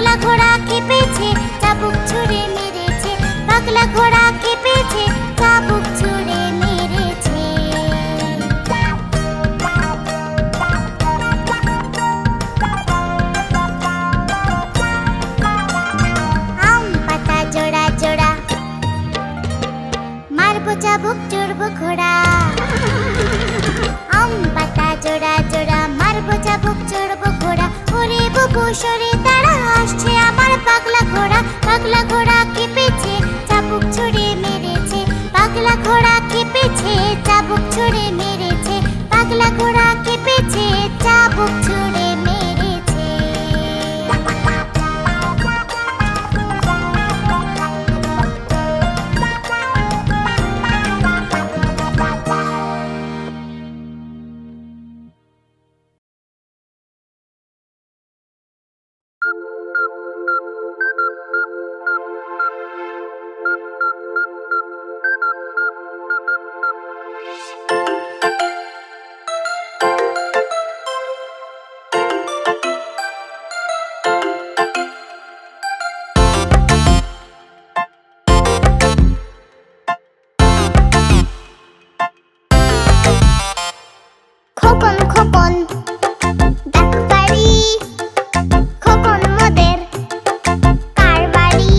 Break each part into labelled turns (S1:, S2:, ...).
S1: পাগলা ঘোড়া খেপেছে, চাবুক ছুঁড়ে মেরেছে। পাগলা ঘোড়া খেপেছে, চাবুক ছুঁড়ে মেরেছে। আম পাতা জোড়া জোড়া, মারবো চাবুক চড়বো ঘোড়া। আম পাতা জোড়া জোড়া, মারবো চাবুক চড়বো ঘোড়া। ওরে বুবু সরে দাঁড়া, আসছে আমার পাগলা ঘোড়া। পাগলা ঘোড়া খেপেছে, চাবুক ছুঁড়ে মেরেছে। পাগলা ঘোড়া খেপেছে, চাবুক ছুঁড়ে মেরেছে। পাগলা ঘোড়া খেপেছে, চাবুক ছুঁড়ে মেরেছে। খোকন খোকন ডাক বাড়ি, খোকন মোদের কার বাড়ি।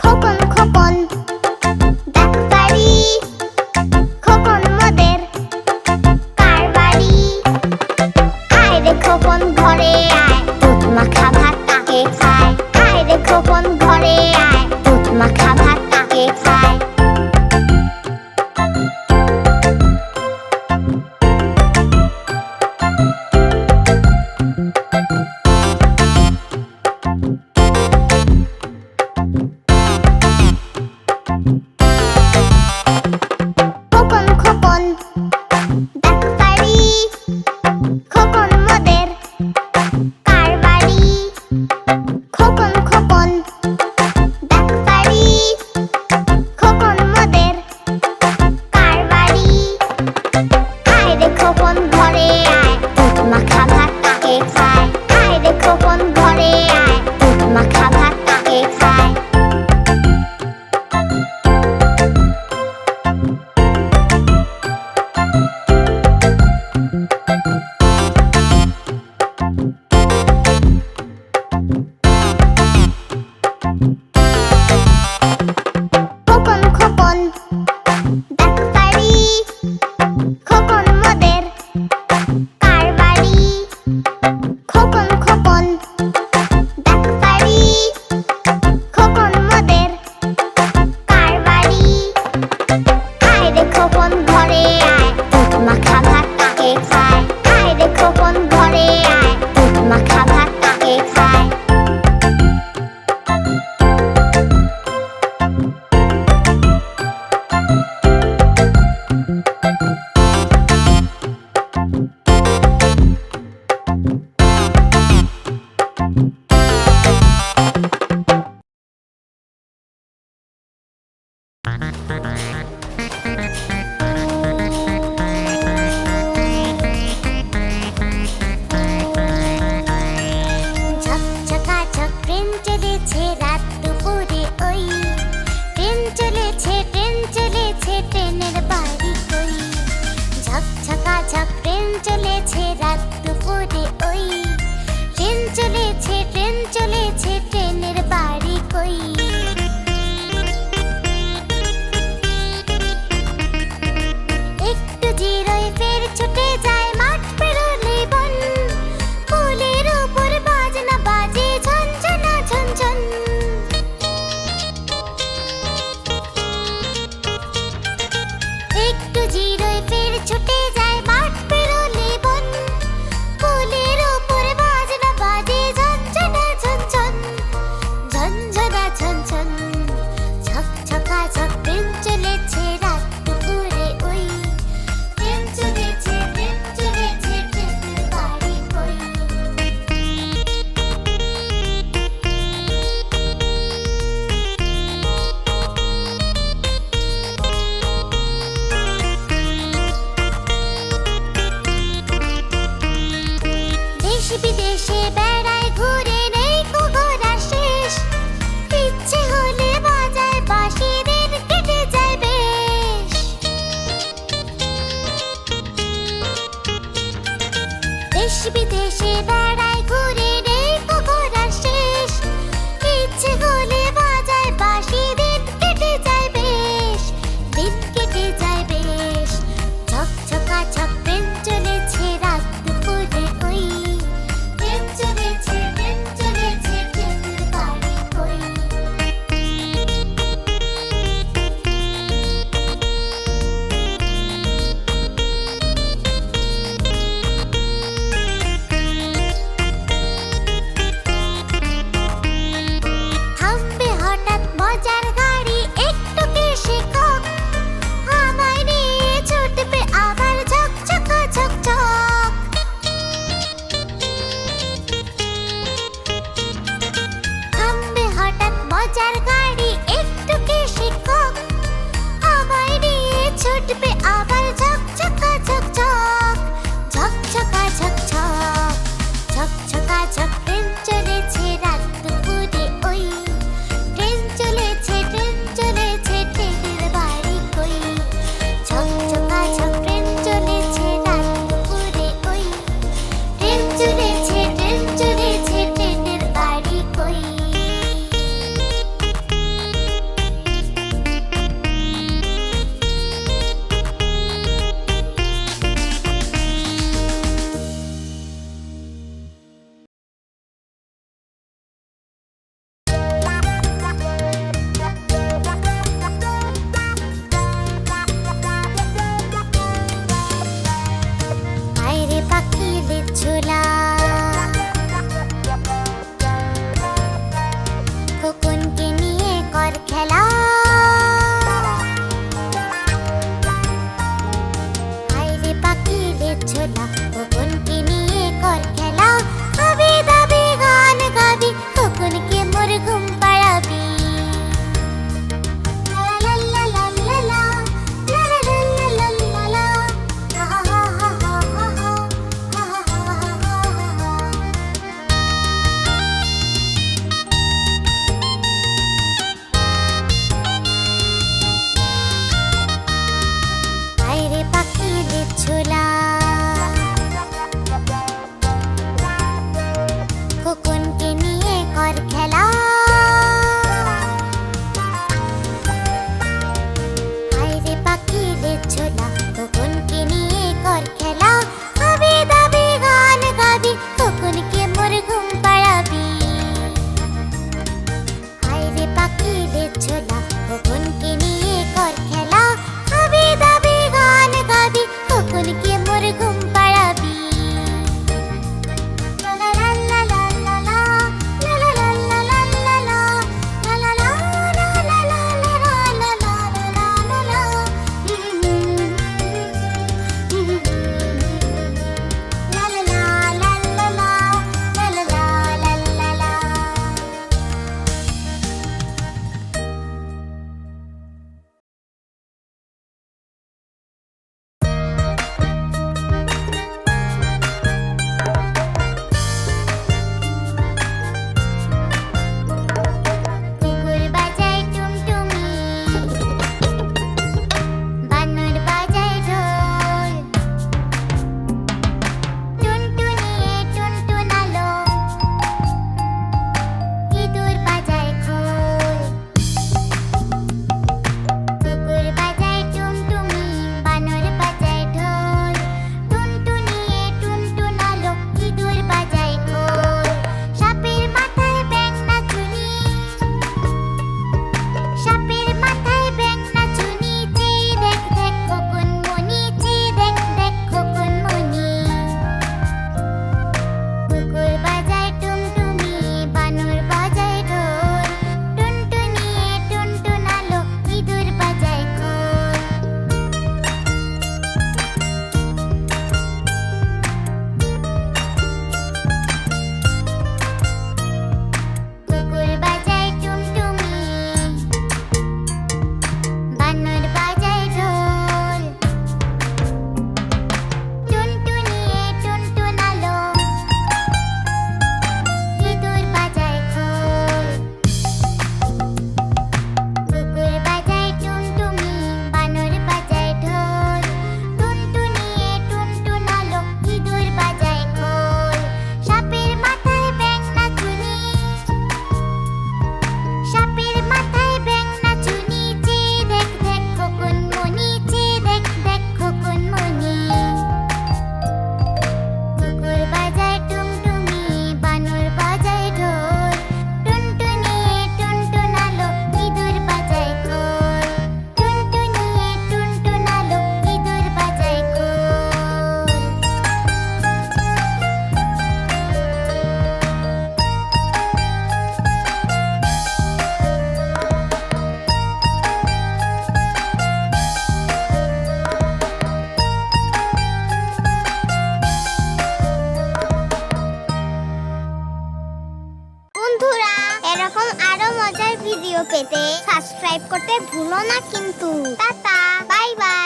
S1: খোকন খোকন ডাক বাড়ি, খোকন মোদের কার বাড়ি। আয় রে খোকন ঘরে আয়, দুধ মাখা ভাত তাকে খায়। আয় রে খোকন ঘরে আয়, দুধ মাখা ভাত তাকে খায়। খোকন খোকন ডাক বাড়ি, খোকন মোদের কার বাড়ি। খোকন খোকন ডাক বাড়ি, খোকন মোদের কার বাড়ি। আয় রে খোকন ঘরে আয়, দুধ মাখা ভাত তাকে খায়। আয় রে খোকন ঘরে আয়, দুধ মাখা ভাত তাকে খায়। খোকন খোকন ডাক বাড়ি, খোকন মোদের কার বাড়ি। খোকন খোকন ডাক বাড়ি, খোকন মোদের কার বাড়ি। আয় রে খোকন ঘরে আয়, দুধ মাখা ভাত তাকে খায়। আয় রে খোকন ঘরে আয়, দুধ মাখা ভাত তাকে খায়। ঝকঝকাঝক ট্রেন চলেছে রাত দুপুরে ওই। ট্রেন চলেছে ট্রেন চলেছে, ট্রেনের বাড়ি কই। ঝকঝকাঝক ট্রেন চলেছে রাত দুপুরে ওই। ট্রেন চলেছে ট্রেন চলেছে, ট্রেনের বাড়ি কই। একটু জিরোয় ফের ছুটে যায়, মাঠ পেরোলে বন। ফুলের উপর বাজনা বাজে ঝনঝনা ঝনঝন। একটু জিরোয় ফের ছুটে যায়, মাঠ পেরোলে বন। ফুলের উপর বাজনা বাজে ঝনঝনা ঝনঝন। ঝনঝনা ঝনঝন। ঝকঝকাঝক ট্রেন চলেছে রাত দুপুরে ওই। ট্রেন চলেছে ট্রেন চলেছে, ট্রেনের বাড়ি কই। দেশ বিদেশে বেড়ায় ঘুরে, নেই কো ভুলো না কিন্তু। Tata, bye bye.